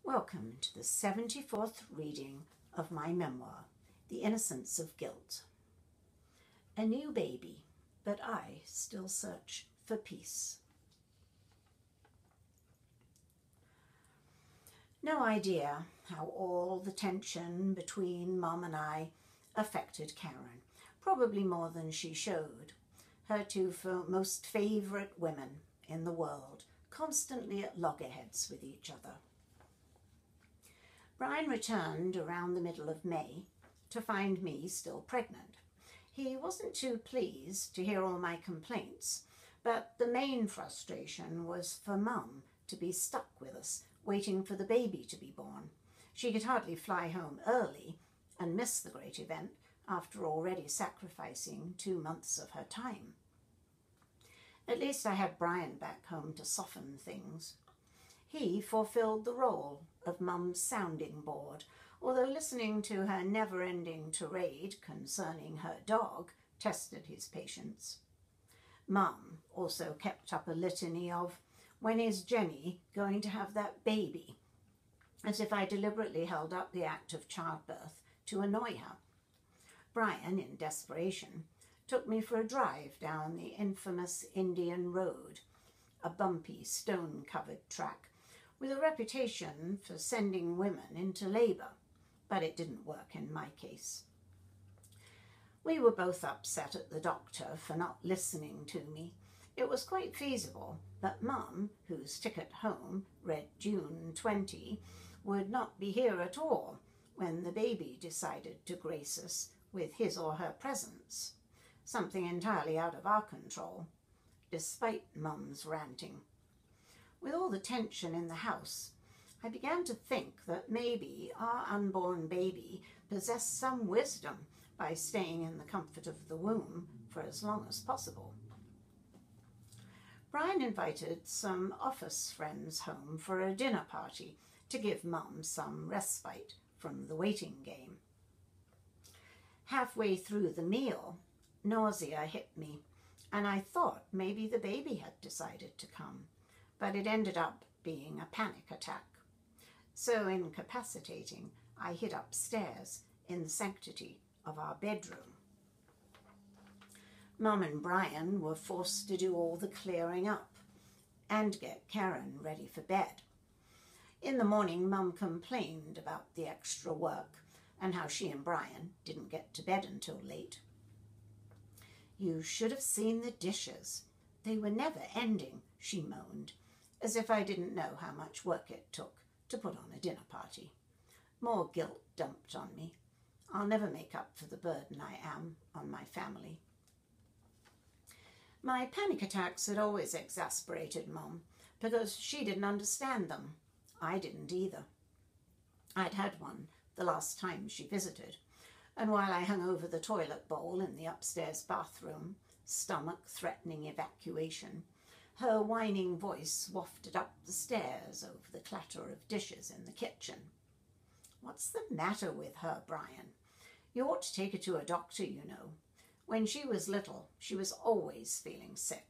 Welcome to the 74th reading of my memoir, The Innocence of Guilt. A new baby, but I still search for peace. No idea how all the tension between Mum and I affected Karen, probably more than she showed. Her two most favourite women in the world, constantly at loggerheads with each other. Brian returned around the middle of May to find me still pregnant. He wasn't too pleased to hear all my complaints, but the main frustration was for Mum to be stuck with us, waiting for the baby to be born. She could hardly fly home early and miss the great event after already sacrificing 2 months of her time. At least I had Brian back home to soften things. He fulfilled the role of Mum's sounding board, although listening to her never-ending tirade concerning her dog tested his patience. Mum also kept up a litany of, "When is Jenny going to have that baby?" as if I deliberately held up the act of childbirth to annoy her. Brian, in desperation, took me for a drive down the infamous Indian Road, a bumpy, stone-covered track with a reputation for sending women into labour, but it didn't work in my case. We were both upset at the doctor for not listening to me. It was quite feasible that Mum, whose ticket home read June 20, would not be here at all when the baby decided to grace us with his or her presence, something entirely out of our control, despite Mum's ranting. With all the tension in the house, I began to think that maybe our unborn baby possessed some wisdom by staying in the comfort of the womb for as long as possible. Brian invited some office friends home for a dinner party to give Mum some respite from the waiting game. Halfway through the meal, nausea hit me, and I thought maybe the baby had decided to come, but it ended up being a panic attack. So incapacitating, I hid upstairs in the sanctity of our bedroom. Mum and Brian were forced to do all the clearing up and get Karen ready for bed. In the morning, Mum complained about the extra work and how she and Brian didn't get to bed until late. "You should have seen the dishes. They were never ending," she moaned, as if I didn't know how much work it took to put on a dinner party. More guilt dumped on me. I'll never make up for the burden I am on my family. My panic attacks had always exasperated Mum because she didn't understand them. I didn't either. I'd had one the last time she visited, and while I hung over the toilet bowl in the upstairs bathroom, stomach threatening evacuation, her whining voice wafted up the stairs over the clatter of dishes in the kitchen. "What's the matter with her, Brian? You ought to take her to a doctor, you know. When she was little, she was always feeling sick.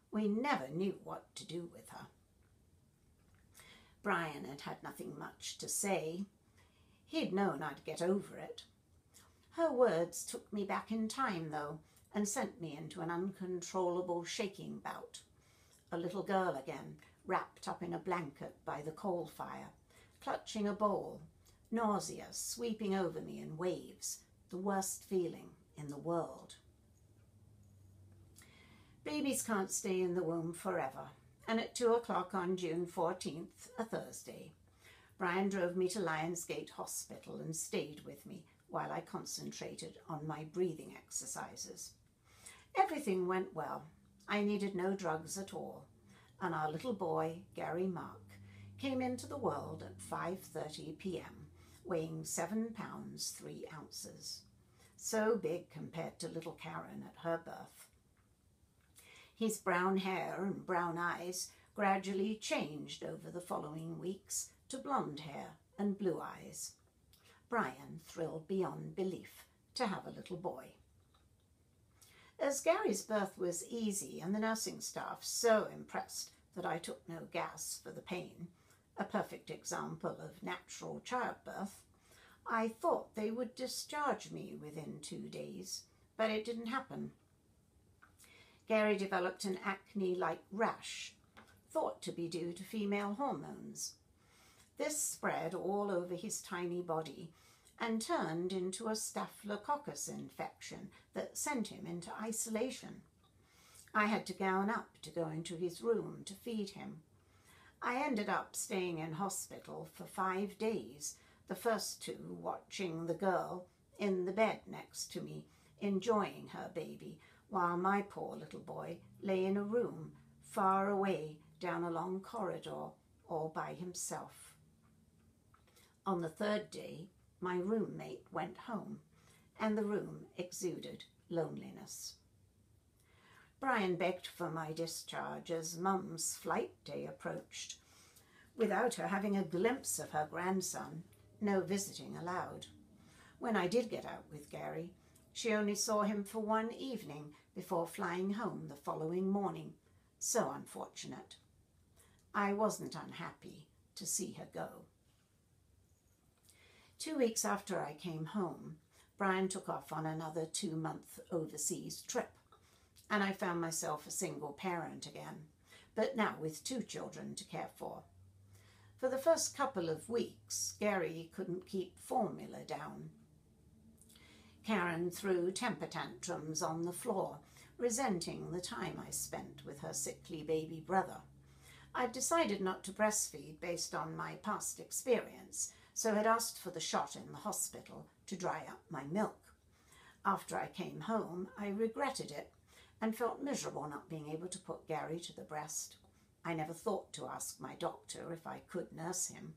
We never knew what to do with her." Brian had had nothing much to say. He'd known I'd get over it. Her words took me back in time, though, and sent me into an uncontrollable shaking bout. A little girl again, wrapped up in a blanket by the coal fire, clutching a bowl, nausea sweeping over me in waves, the worst feeling in the world. Babies can't stay in the womb forever, and at 2 o'clock on June 14th, a Thursday, Brian drove me to Lionsgate Hospital and stayed with me while I concentrated on my breathing exercises. Everything went well. I needed no drugs at all, and our little boy, Gary Mark, came into the world at 5:30 p.m., weighing 7 pounds 3 ounces. So big compared to little Karen at her birth. His brown hair and brown eyes gradually changed over the following weeks to blonde hair and blue eyes. Brian thrilled beyond belief to have a little boy. As Gary's birth was easy and the nursing staff so impressed that I took no gas for the pain, a perfect example of natural childbirth. I thought they would discharge me within 2 days, but it didn't happen. Gary developed an acne-like rash, thought to be due to female hormones. This spread all over his tiny body and turned into a staphylococcus infection that sent him into isolation. I had to gown up to go into his room to feed him. I ended up staying in hospital for 5 days, the first 2 watching the girl in the bed next to me, enjoying her baby, while my poor little boy lay in a room far away down a long corridor all by himself. On the 3rd day, my roommate went home, and the room exuded loneliness. Brian begged for my discharge as Mum's flight day approached. Without her having a glimpse of her grandson, no visiting allowed. When I did get out with Gary, she only saw him for 1 evening before flying home the following morning. So unfortunate. I wasn't unhappy to see her go. 2 weeks after I came home, Brian took off on another 2-month overseas trip, and I found myself a single parent again, but now with 2 children to care for. For the first couple of weeks, Gary couldn't keep formula down. Karen threw temper tantrums on the floor, resenting the time I spent with her sickly baby brother. I'd decided not to breastfeed based on my past experience, so had asked for the shot in the hospital to dry up my milk. After I came home, I regretted it and felt miserable not being able to put Gary to the breast. I never thought to ask my doctor if I could nurse him.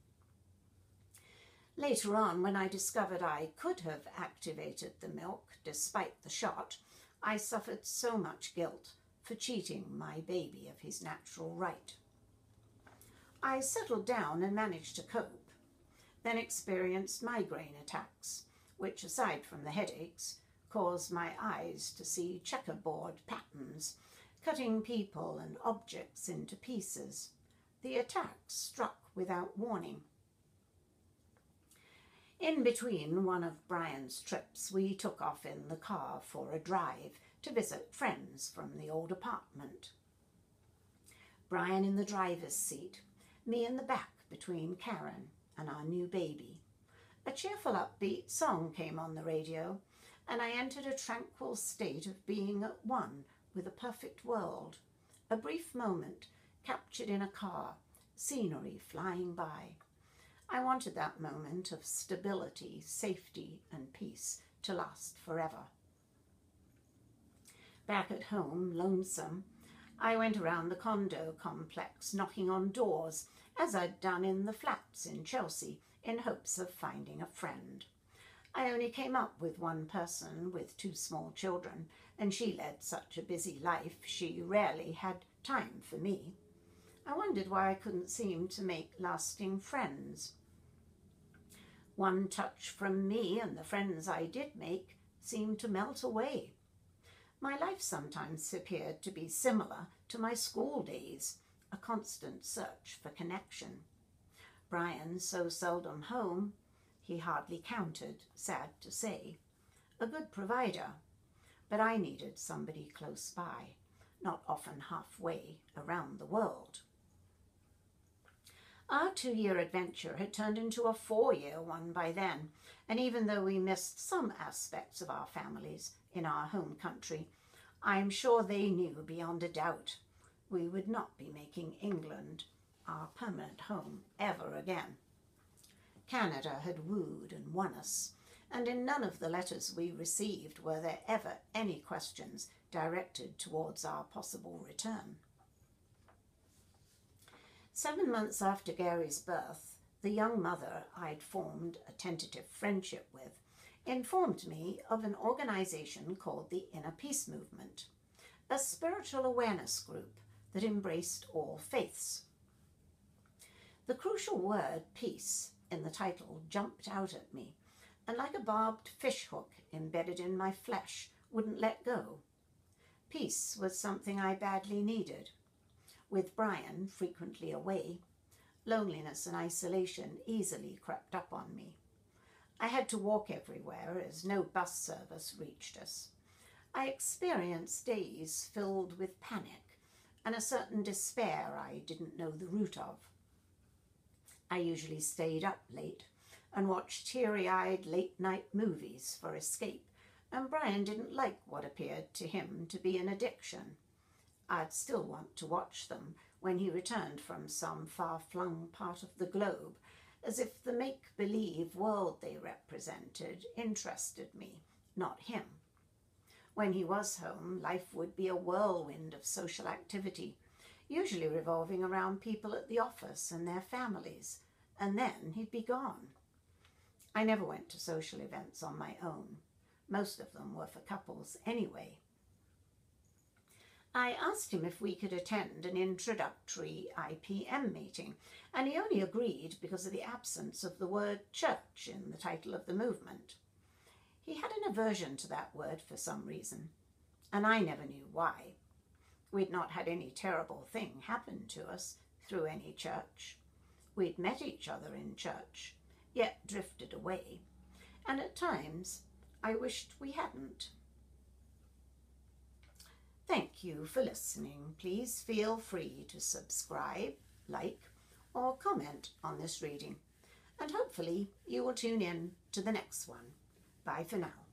Later on, when I discovered I could have activated the milk despite the shot, I suffered so much guilt for cheating my baby of his natural right. I settled down and managed to cope, then experienced migraine attacks, which, aside from the headaches, caused my eyes to see checkerboard patterns, cutting people and objects into pieces. The attacks struck without warning. In between one of Brian's trips, we took off in the car for a drive to visit friends from the old apartment. Brian in the driver's seat, me in the back between Karen and our new baby. A cheerful, upbeat song came on the radio, and I entered a tranquil state of being at one with a perfect world. A brief moment captured in a car, scenery flying by. I wanted that moment of stability, safety, and peace to last forever. Back at home, lonesome, I went around the condo complex, knocking on doors, as I'd done in the flats in Chelsea, in hopes of finding a friend. I only came up with one person with 2 small children, and she led such a busy life she rarely had time for me. I wondered why I couldn't seem to make lasting friends. One touch from me and the friends I did make seemed to melt away. My life sometimes appeared to be similar to my school days, a constant search for connection. Brian, so seldom home, he hardly counted, sad to say. A good provider, but I needed somebody close by, not often halfway around the world. Our 2-year adventure had turned into a 4-year one by then, and even though we missed some aspects of our families in our home country, I'm sure they knew beyond a doubt we would not be making England our permanent home ever again. Canada had wooed and won us, and in none of the letters we received were there ever any questions directed towards our possible return. 7 months after Gary's birth, the young mother I'd formed a tentative friendship with informed me of an organization called the Inner Peace Movement, a spiritual awareness group that embraced all faiths. The crucial word peace in the title jumped out at me, and like a barbed fishhook embedded in my flesh, wouldn't let go. Peace was something I badly needed. With Brian frequently away, loneliness and isolation easily crept up on me. I had to walk everywhere as no bus service reached us. I experienced days filled with panic and a certain despair I didn't know the root of. I usually stayed up late and watched teary-eyed late-night movies for escape, and Brian didn't like what appeared to him to be an addiction. I'd still want to watch them when he returned from some far-flung part of the globe, as if the make-believe world they represented interested me, not him. When he was home, life would be a whirlwind of social activity, usually revolving around people at the office and their families, and then he'd be gone. I never went to social events on my own. Most of them were for couples anyway. I asked him if we could attend an introductory IPM meeting, and he only agreed because of the absence of the word church in the title of the movement. He had an aversion to that word for some reason, and I never knew why. We'd not had any terrible thing happen to us through any church. We'd met each other in church, yet drifted away, and at times I wished we hadn't. Thank you for listening. Please feel free to subscribe, like, or comment on this reading, and hopefully you will tune in to the next one. Bye for now.